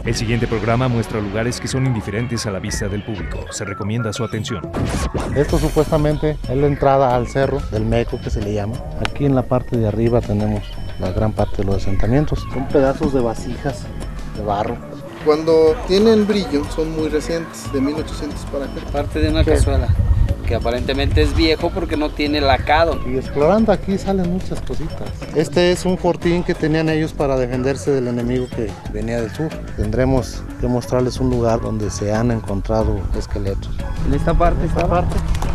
El siguiente programa muestra lugares que son indiferentes a la vista del público. Se recomienda su atención. Esto supuestamente es la entrada al cerro del Meco, que se le llama. Aquí en la parte de arriba tenemos la gran parte de los asentamientos. Son pedazos de vasijas de barro. Cuando tienen brillo son muy recientes, de 1800 para acá. Parte de una cazuela que aparentemente es viejo porque no tiene lacado. Y explorando aquí salen muchas cositas. Este es un fortín que tenían ellos para defenderse del enemigo que venía del sur. Tendremos que mostrarles un lugar donde se han encontrado esqueletos. En esta parte,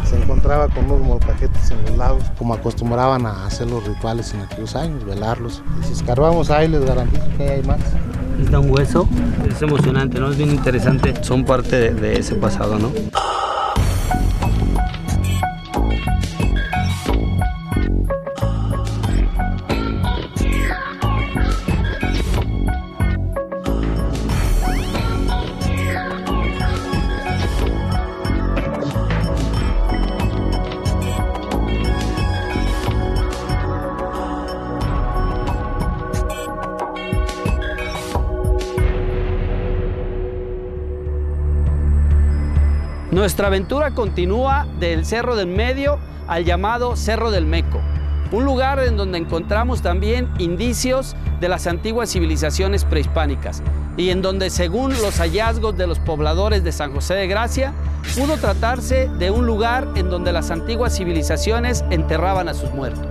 se encontraba con unos molcajetes en los lados, como acostumbraban a hacer los rituales en aquellos años, velarlos. Y si escarbamos ahí, les garantizo que hay más. Está un hueso, es emocionante, ¿no? Es bien interesante. Son parte de ese pasado, ¿no? Nuestra aventura continúa del Cerro del Medio al llamado Cerro del Meco, un lugar en donde encontramos también indicios de las antiguas civilizaciones prehispánicas y en donde, según los hallazgos de los pobladores de San José de Gracia, pudo tratarse de un lugar en donde las antiguas civilizaciones enterraban a sus muertos.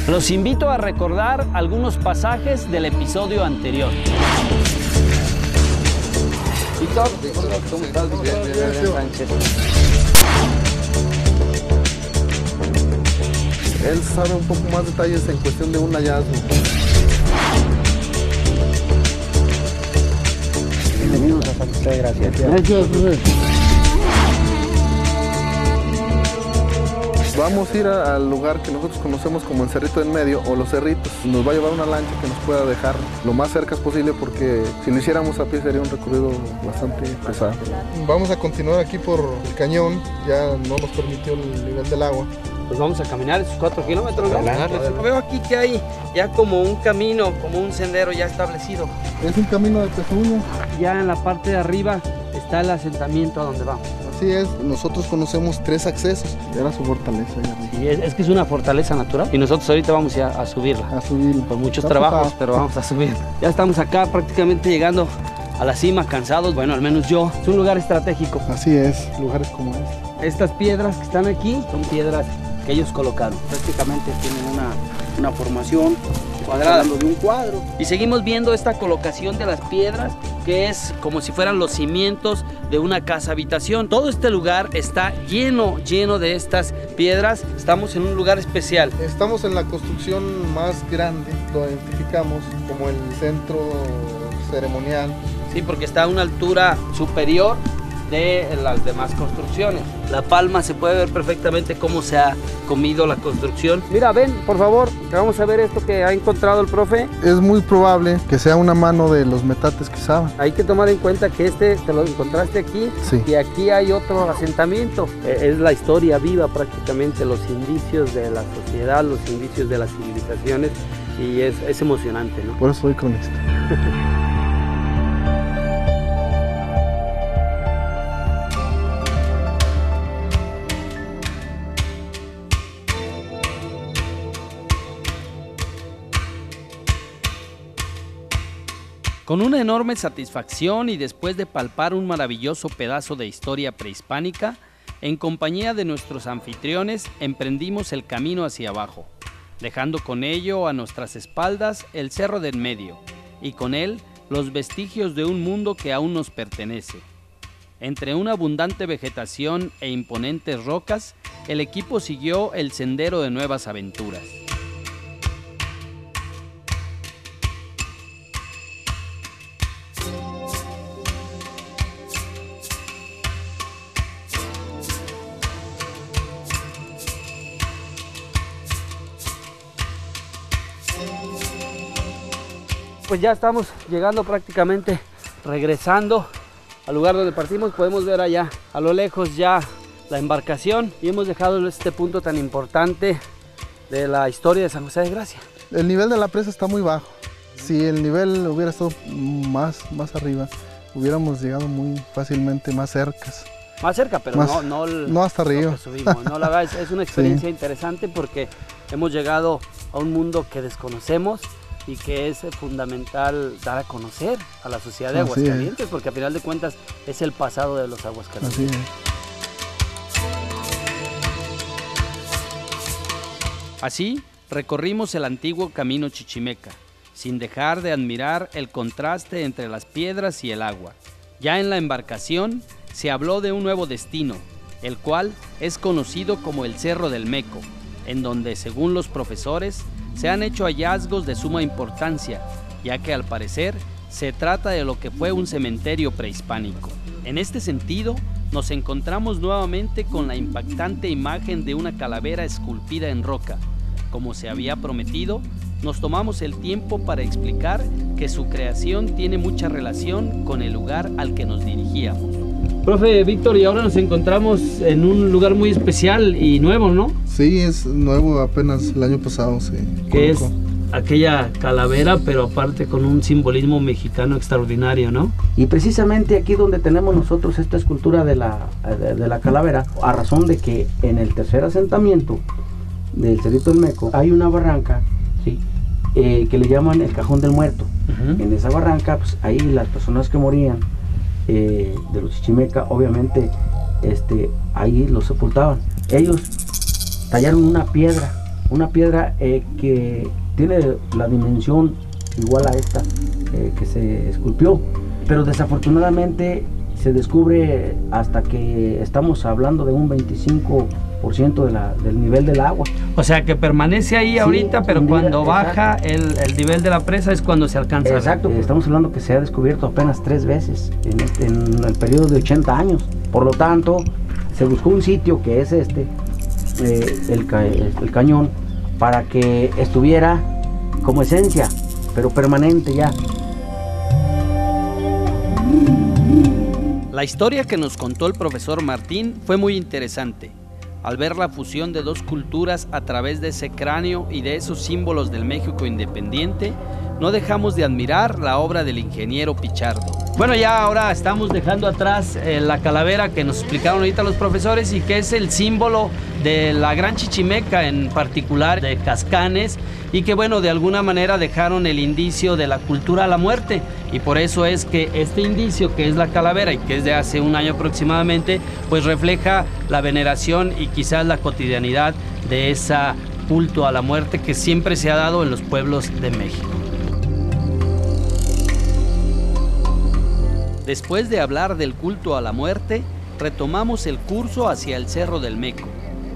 Los invito a recordar algunos pasajes del episodio anterior. Víctor, ¿cómo estás? Sánchez. Él sabe un poco más detalles en cuestión de un hallazgo. Bienvenidos a San José de Gracia. Gracias. Vamos a ir al lugar que nosotros conocemos como el Cerrito del Medio o los Cerritos. Nos va a llevar una lancha que nos pueda dejar lo más cerca posible, porque si lo hiciéramos a pie sería un recorrido bastante pesado. Vamos a continuar aquí por el cañón, ya no nos permitió el nivel del agua. Pues vamos a caminar esos 4 kilómetros. Veo aquí que hay ya como un camino, como un sendero ya establecido. Es un camino de pezuña. Ya en la parte de arriba está el asentamiento a donde vamos. Así es, nosotros conocemos 3 accesos. Era su fortaleza. Sí, es que es una fortaleza natural y nosotros ahorita vamos a subirla. A subirla. Por muchos trabajos, pero vamos a subir. Ya estamos acá prácticamente llegando a la cima, cansados, bueno, al menos yo. Es un lugar estratégico. Así es, lugares como este. Estas piedras que están aquí son piedras que ellos colocaron. Prácticamente tienen una formación cuadrada de un cuadro. Y seguimos viendo esta colocación de las piedras, que es como si fueran los cimientos de una casa habitación. Todo este lugar está lleno de estas piedras. Estamos en un lugar especial. Estamos en la construcción más grande, lo identificamos como el centro ceremonial. Sí, porque está a una altura superior de las demás construcciones. La palma se puede ver perfectamente cómo se ha comido la construcción. Mira, ven, por favor, que vamos a ver esto que ha encontrado el profe. Es muy probable que sea una mano de los metates que usaban. Hay que tomar en cuenta que te lo encontraste aquí, sí, y aquí hay otro asentamiento. Es la historia viva prácticamente, los indicios de la sociedad, los indicios de las civilizaciones, y es emocionante, ¿no? Por eso soy cronista. Con una enorme satisfacción y después de palpar un maravilloso pedazo de historia prehispánica, en compañía de nuestros anfitriones emprendimos el camino hacia abajo, dejando con ello a nuestras espaldas el Cerro del Medio y con él los vestigios de un mundo que aún nos pertenece. Entre una abundante vegetación e imponentes rocas, el equipo siguió el sendero de nuevas aventuras. Pues ya estamos llegando prácticamente, regresando al lugar donde partimos. Podemos ver allá a lo lejos ya la embarcación y hemos dejado este punto tan importante de la historia de San José de Gracia. El nivel de la presa está muy bajo. Si el nivel hubiera estado más arriba, hubiéramos llegado muy fácilmente más cercas. Más cerca, pero no hasta arriba. No subimos, ¿no? La verdad es una experiencia interesante porque hemos llegado a un mundo que desconocemos y que es fundamental dar a conocer a la sociedad de Aguascalientes, porque a final de cuentas es el pasado de los Aguascalientes. Así es. Así recorrimos el antiguo camino chichimeca, sin dejar de admirar el contraste entre las piedras y el agua. Ya en la embarcación se habló de un nuevo destino, el cual es conocido como el Cerro del Meco, en donde, según los profesores, se han hecho hallazgos de suma importancia, ya que al parecer se trata de lo que fue un cementerio prehispánico. En este sentido, nos encontramos nuevamente con la impactante imagen de una calavera esculpida en roca. Como se había prometido, nos tomamos el tiempo para explicar que su creación tiene mucha relación con el lugar al que nos dirigíamos. Profe Víctor, y ahora nos encontramos en un lugar muy especial y nuevo, ¿no? Sí, es nuevo, apenas el año pasado se que colocó. Es aquella calavera, pero aparte con un simbolismo mexicano extraordinario, ¿no? Y precisamente aquí donde tenemos nosotros esta escultura de la calavera, a razón de que en el tercer asentamiento del Cerrito del Meco hay una barranca, ¿sí? Que le llaman el Cajón del Muerto. En esa barranca, pues ahí las personas que morían de los chichimeca, obviamente ahí los sepultaban. Ellos tallaron una piedra que tiene la dimensión igual a esta que se esculpió, pero desafortunadamente se descubre hasta que estamos hablando de un 25% del nivel del agua. O sea que permanece ahí ahorita, pero cuando baja el nivel de la presa es cuando se alcanza. Exacto, estamos hablando que se ha descubierto apenas 3 veces en el periodo de 80 años. Por lo tanto, se buscó un sitio que es el cañón, para que estuviera como esencia, pero permanente ya. La historia que nos contó el profesor Martín fue muy interesante. Al ver la fusión de dos culturas a través de ese cráneo y de esos símbolos del México independiente, no dejamos de admirar la obra del ingeniero Pichardo. Bueno, ya ahora estamos dejando atrás la calavera que nos explicaron ahorita los profesores y que es el símbolo de la Gran Chichimeca, en particular de Cascanes, y que bueno, de alguna manera dejaron el indicio de la cultura a la muerte, y por eso es que este indicio, que es la calavera y que es de hace un año aproximadamente, pues refleja la veneración y quizás la cotidianidad de ese culto a la muerte que siempre se ha dado en los pueblos de México. Después de hablar del culto a la muerte, retomamos el curso hacia el Cerro del Meco,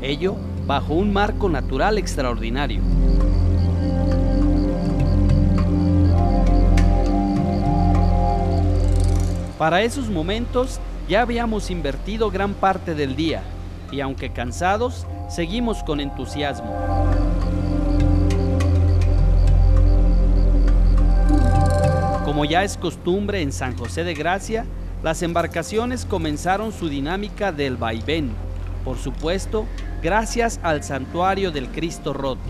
ello bajo un marco natural extraordinario. Para esos momentos ya habíamos invertido gran parte del día y aunque cansados, seguimos con entusiasmo. Como ya es costumbre en San José de Gracia, las embarcaciones comenzaron su dinámica del vaivén, por supuesto, gracias al santuario del Cristo Roto.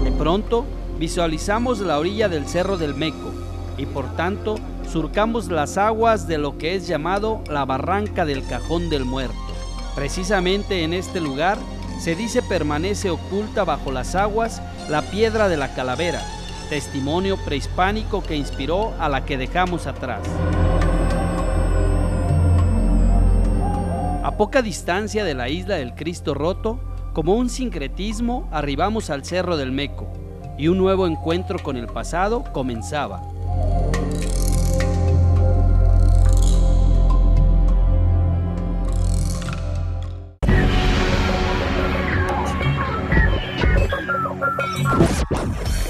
De pronto, visualizamos la orilla del Cerro del Meco y por tanto surcamos las aguas de lo que es llamado la Barranca del Cajón del Muerto. Precisamente en este lugar se dice permanece oculta bajo las aguas la piedra de la calavera, testimonio prehispánico que inspiró a la que dejamos atrás. A poca distancia de la isla del Cristo Roto, como un sincretismo, arribamos al Cerro del Meco y un nuevo encuentro con el pasado comenzaba.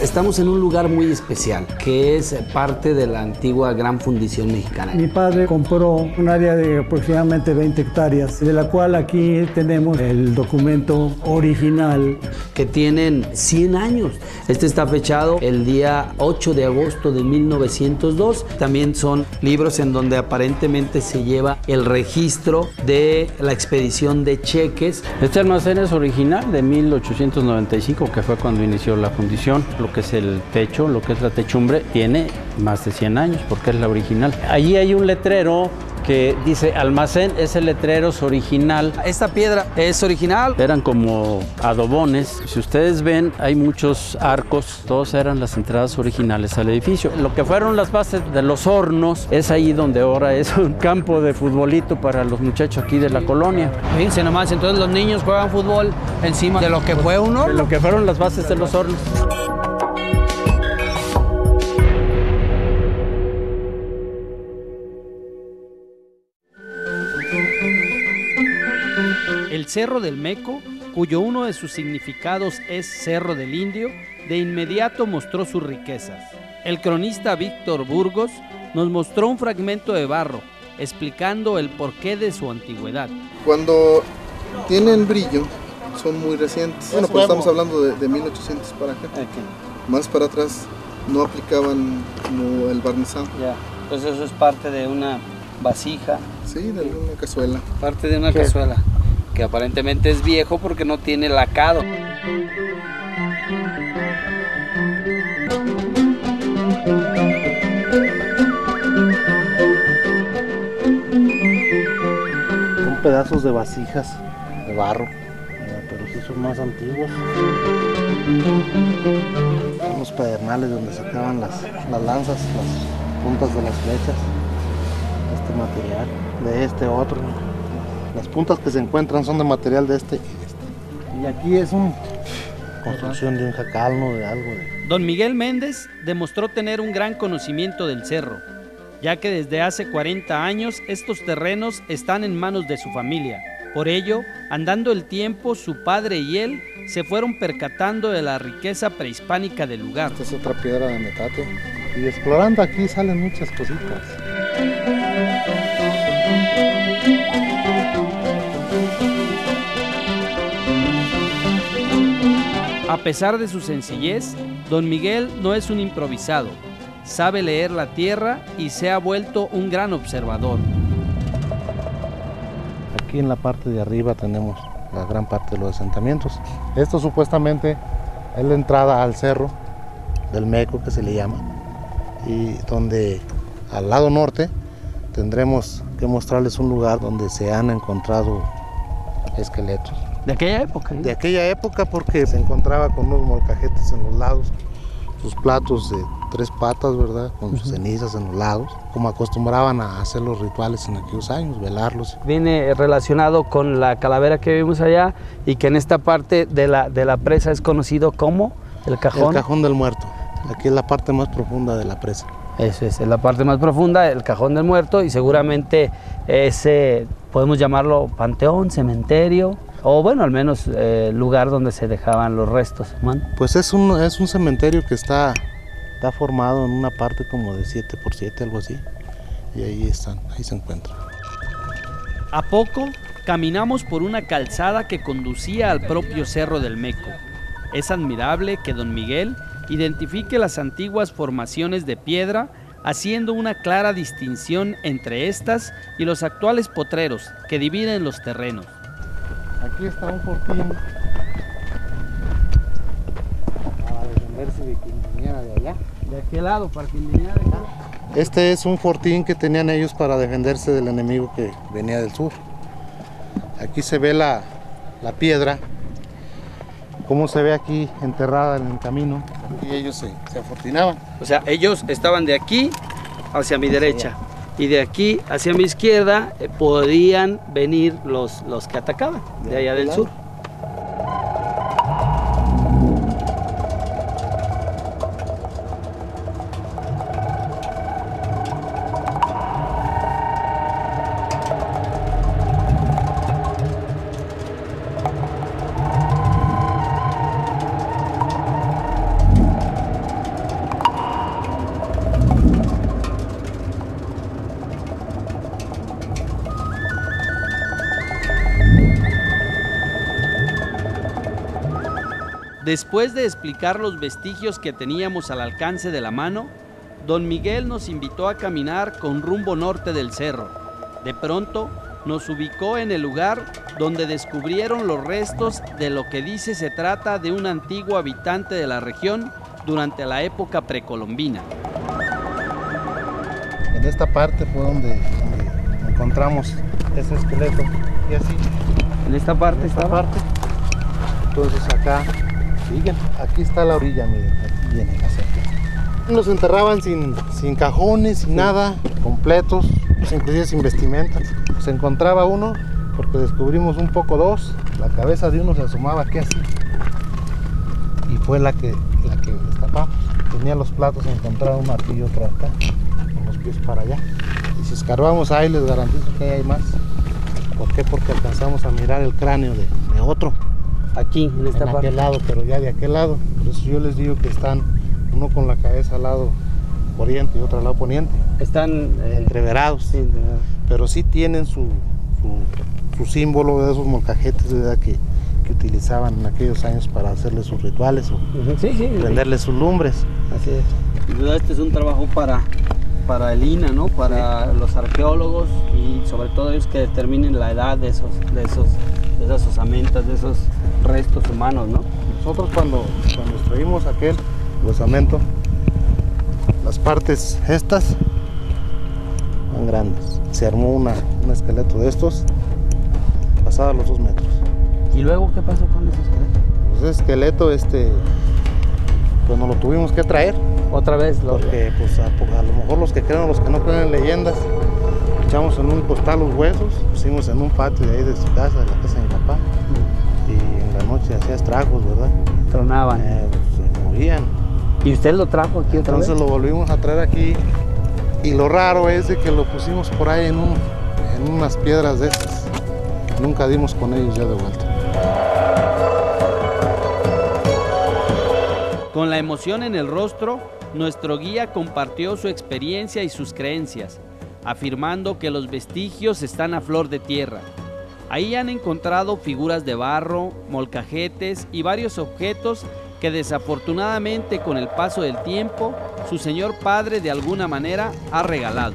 Estamos en un lugar muy especial, que es parte de la antigua Gran Fundición Mexicana. Mi padre compró un área de aproximadamente 20 hectáreas, de la cual aquí tenemos el documento original. Que tienen 100 años. Este está fechado el día 8 de agosto de 1902. También son libros en donde aparentemente se lleva el registro de la expedición de cheques. Este almacén es original de 1895, que fue cuando inició la fundición. Lo que es el techo, lo que es la techumbre, tiene más de 100 años porque es la original. Allí hay un letrero que dice almacén, ese letrero es original. Esta piedra es original. Eran como adobones. Si ustedes ven, hay muchos arcos, todos eran las entradas originales al edificio. Lo que fueron las bases de los hornos es ahí donde ahora es un campo de futbolito para los muchachos aquí de la colonia. Fíjense nomás, entonces los niños juegan fútbol encima de lo que fue un horno. Lo que fueron las bases de los hornos. El Cerro del Meco, cuyo uno de sus significados es Cerro del Indio, de inmediato mostró sus riquezas. El cronista Víctor Burgos nos mostró un fragmento de barro, explicando el porqué de su antigüedad. Cuando tienen brillo, son muy recientes. Bueno, pues estamos hablando de 1800 para acá. Okay. Más para atrás no aplicaban como el barnizado. Ya, entonces eso es parte de una vasija. Sí, de una cazuela. Parte de una cazuela, que aparentemente es viejo porque no tiene lacado. Son pedazos de vasijas de barro, pero sí son más antiguos. Son los pedernales donde sacaban las lanzas, las puntas de las flechas. Este material, de este otro. Las puntas que se encuentran son de material de este y de este. Y aquí es una construcción de un jacal, ¿no? De algo de... Don Miguel Méndez demostró tener un gran conocimiento del cerro, ya que desde hace 40 años estos terrenos están en manos de su familia. Por ello, andando el tiempo, su padre y él se fueron percatando de la riqueza prehispánica del lugar. Esta es otra piedra de metate. Y explorando aquí salen muchas cositas. A pesar de su sencillez, Don Miguel no es un improvisado, sabe leer la tierra y se ha vuelto un gran observador. Aquí en la parte de arriba tenemos la gran parte de los asentamientos. Esto supuestamente es la entrada al cerro del Meco, que se le llama, y donde al lado norte tendremos que mostrarles un lugar donde se han encontrado esqueletos. ¿De aquella época? De aquella época, porque se encontraba con unos molcajetes en los lados, sus platos de 3 patas, ¿verdad? Con sus cenizas en los lados, como acostumbraban a hacer los rituales en aquellos años, velarlos. Viene relacionado con la calavera que vimos allá y que en esta parte de la presa es conocido como el cajón. El cajón del muerto. Aquí es la parte más profunda de la presa. Eso es la parte más profunda, el cajón del muerto, y seguramente ese podemos llamarlo panteón, cementerio, o bueno, al menos lugar donde se dejaban los restos humanos. Pues es un cementerio que está formado en una parte como de 7x7, algo así, y ahí están, ahí se encuentran. A poco caminamos por una calzada que conducía al propio Cerro del Meco. Es admirable que Don Miguel identifique las antiguas formaciones de piedra, haciendo una clara distinción entre estas y los actuales potreros que dividen los terrenos. Aquí está un fortín para defenderse de quien viniera de allá. ¿De aquel lado, para quien viniera de acá? Este es un fortín que tenían ellos para defenderse del enemigo que venía del sur. Aquí se ve la piedra, cómo se ve aquí enterrada en el camino, y ellos se afortinaban. O sea, ellos estaban de aquí hacia mi derecha y de aquí hacia mi izquierda podían venir los que atacaban de allá del sur. Después de explicar los vestigios que teníamos al alcance de la mano, don Miguel nos invitó a caminar con rumbo norte del cerro. De pronto, nos ubicó en el lugar donde descubrieron los restos de lo que dice se trata de un antiguo habitante de la región durante la época precolombina. En esta parte fue donde encontramos ese esqueleto y así. En esta parte Entonces acá, siguen, aquí está la orilla, miren, aquí viene la cerca. Los enterraban sin cajones, sin nada, completos, pues inclusive sin vestimentas. Se encontraba uno, porque descubrimos un poco dos, la cabeza de uno se asomaba aquí así. Y fue la que destapamos. Tenía los platos, encontraron uno aquí y otro acá, con los pies para allá. Y si escarbamos ahí, les garantizo que ahí hay más. ¿Por qué? Porque alcanzamos a mirar el cráneo de otro. aquí, en esta parte. Aquel lado, pero ya de aquel lado. Por eso yo les digo que están uno con la cabeza al lado oriente y otro al lado poniente. Están entreverados. Sí, pero sí tienen su símbolo de esos molcajetes, ¿verdad? Que utilizaban en aquellos años para hacerles sus rituales o prenderles sus lumbres. Así es. Sin duda este es un trabajo para el INAH, ¿no? Para los arqueólogos y sobre todo ellos que determinen la edad de esas osamentas, de esos restos humanos, ¿no? Nosotros cuando extraímos aquel osamento, las partes estas eran grandes. Se armó un esqueleto de estos, pasaba los 2 metros. ¿Y luego qué pasó con ese esqueleto? Pues ese esqueleto, pues nos lo tuvimos que traer. Otra vez. Porque pues a lo mejor los que creen o los que no creen en leyendas, echamos en un costal los huesos, pusimos en un patio de ahí de su casa, de la casa de mi papá, y en la noche hacía estragos, ¿verdad? Tronaban. Pues, se movían. ¿Y usted lo trajo aquí otra vez? Entonces lo volvimos a traer aquí, y lo raro es de que lo pusimos por ahí en unas piedras de estas. Nunca dimos con ellos ya de vuelta. Con la emoción en el rostro, nuestro guía compartió su experiencia y sus creencias, afirmando que los vestigios están a flor de tierra. Ahí han encontrado figuras de barro, molcajetes y varios objetos que desafortunadamente con el paso del tiempo, su señor padre de alguna manera ha regalado.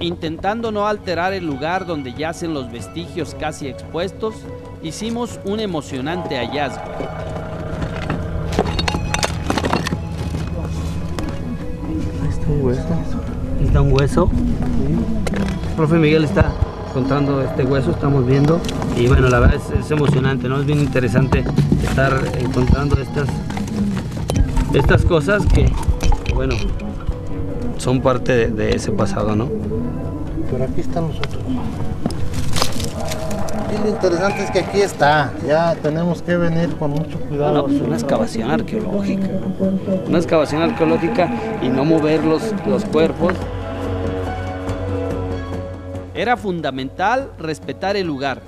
Intentando no alterar el lugar donde yacen los vestigios casi expuestos, hicimos un emocionante hallazgo. Un hueso. ¿Está un hueso? Sí. El profe Miguel está encontrando este hueso, estamos viendo, y bueno, la verdad es emocionante, ¿no? Es bien interesante estar encontrando estas cosas que, bueno, son parte de ese pasado, ¿no? Pero aquí están los otros. Y lo interesante es que aquí está, ya tenemos que venir con mucho cuidado. No, pues una excavación arqueológica. Una excavación arqueológica y no mover los cuerpos. Era fundamental respetar el lugar.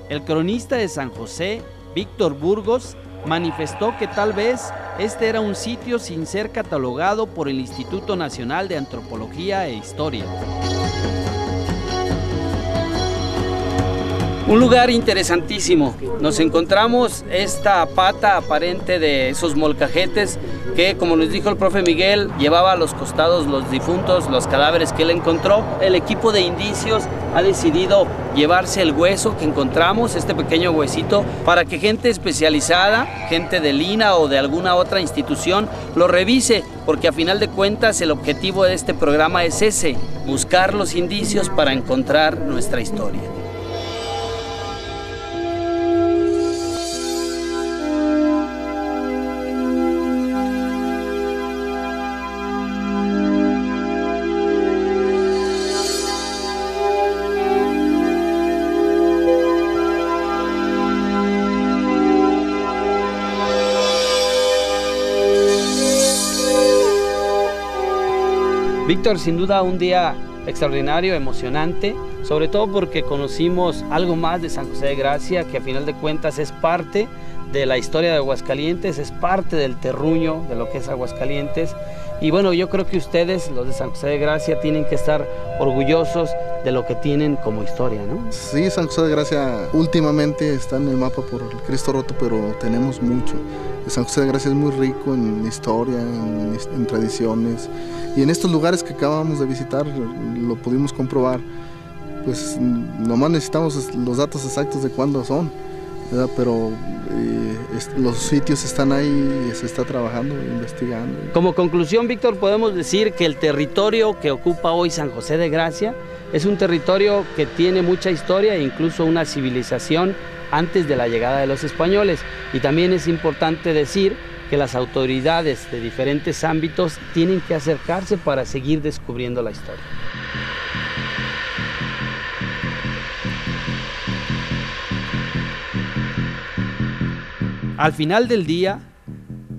El cronista de San José, Víctor Burgos, manifestó que tal vez este era un sitio sin ser catalogado por el Instituto Nacional de Antropología e Historia. Un lugar interesantísimo. Nos encontramos esta pata aparente de esos molcajetes que, como nos dijo el profe Miguel, llevaba a los costados los difuntos, los cadáveres que él encontró. El equipo de indicios ha decidido llevarse el hueso que encontramos, este pequeño huesito, para que gente especializada, gente del INAH o de alguna otra institución, lo revise, porque a final de cuentas el objetivo de este programa es ese, buscar los indicios para encontrar nuestra historia. Víctor, sin duda un día extraordinario, emocionante, sobre todo porque conocimos algo más de San José de Gracia, que a final de cuentas es parte de la historia de Aguascalientes, es parte del terruño de lo que es Aguascalientes. Y bueno, yo creo que ustedes, los de San José de Gracia, tienen que estar orgullosos de lo que tienen como historia, ¿no? Sí, San José de Gracia últimamente está en el mapa por el Cristo Roto, pero tenemos mucho. San José de Gracia es muy rico en historia, en tradiciones, y en estos lugares que acabamos de visitar lo pudimos comprobar. Pues nomás necesitamos los datos exactos de cuándo son, ¿verdad? Pero los sitios están ahí, se está trabajando, investigando. Como conclusión, Víctor, podemos decir que el territorio que ocupa hoy San José de Gracia es un territorio que tiene mucha historia e incluso una civilización antes de la llegada de los españoles. Y también es importante decir que las autoridades de diferentes ámbitos tienen que acercarse para seguir descubriendo la historia. Al final del día,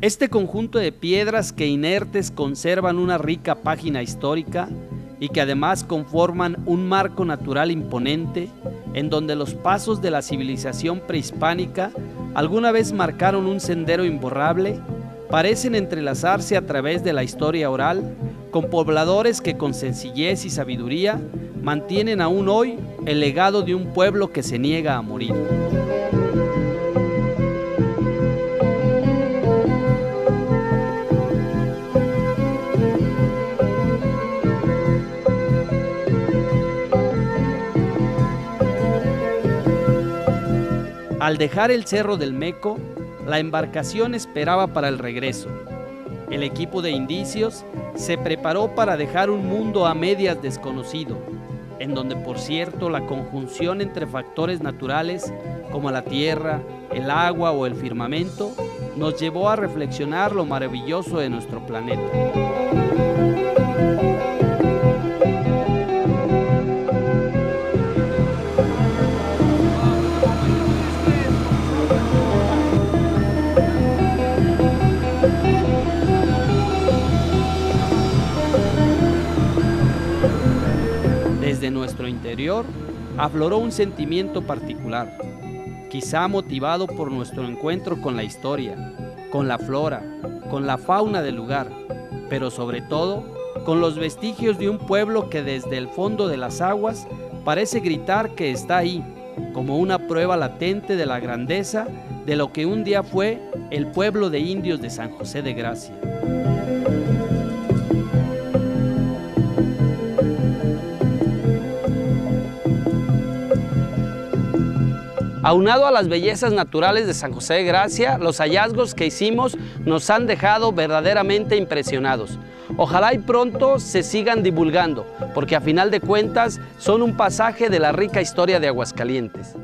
este conjunto de piedras que inertes conservan una rica página histórica y que además conforman un marco natural imponente en donde los pasos de la civilización prehispánica alguna vez marcaron un sendero imborrable, parecen entrelazarse a través de la historia oral con pobladores que con sencillez y sabiduría mantienen aún hoy el legado de un pueblo que se niega a morir. Al dejar el Cerro del Meco, la embarcación esperaba para el regreso. El equipo de indicios se preparó para dejar un mundo a medias desconocido, en donde, por cierto, la conjunción entre factores naturales como la tierra, el agua o el firmamento nos llevó a reflexionar lo maravilloso de nuestro planeta. Desde nuestro interior afloró un sentimiento particular, quizá motivado por nuestro encuentro con la historia, con la flora, con la fauna del lugar, pero sobre todo con los vestigios de un pueblo que desde el fondo de las aguas parece gritar que está ahí, como una prueba latente de la grandeza de lo que un día fue el pueblo de indios de San José de Gracia. Aunado a las bellezas naturales de San José de Gracia, los hallazgos que hicimos nos han dejado verdaderamente impresionados. Ojalá y pronto se sigan divulgando, porque a final de cuentas son un pasaje de la rica historia de Aguascalientes.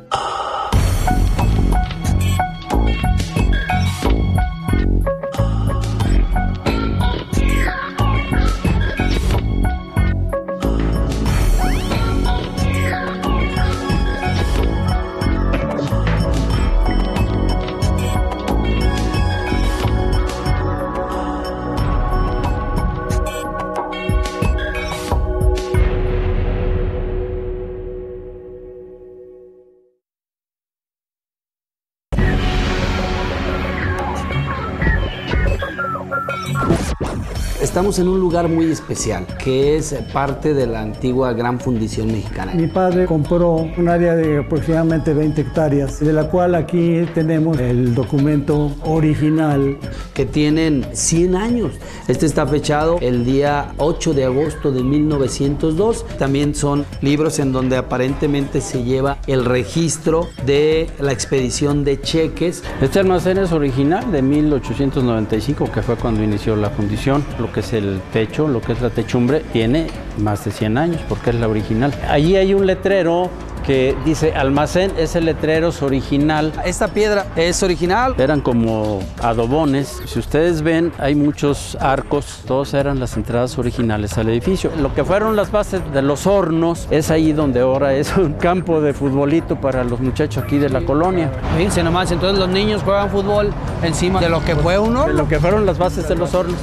Estamos en un lugar muy especial, que es parte de la antigua Gran Fundición Mexicana. Mi padre compró un área de aproximadamente 20 hectáreas, de la cual aquí tenemos el documento original. Que tienen 100 años. Este está fechado el día 8 de agosto de 1902. También son libros en donde aparentemente se lleva el registro de la expedición de cheques. Este almacén es original de 1895, que fue cuando inició la fundición. Lo que es el techo, lo que es la techumbre, tiene más de 100 años porque es la original. Allí hay un letrero que dice almacén, ese letrero es original. Esta piedra es original. Eran como adobones. Si ustedes ven, hay muchos arcos. Todos eran las entradas originales al edificio. Lo que fueron las bases de los hornos es ahí donde ahora es un campo de futbolito para los muchachos aquí de la colonia. Fíjense nomás, entonces los niños juegan fútbol encima de lo que fue un horno. De lo que fueron las bases de los hornos.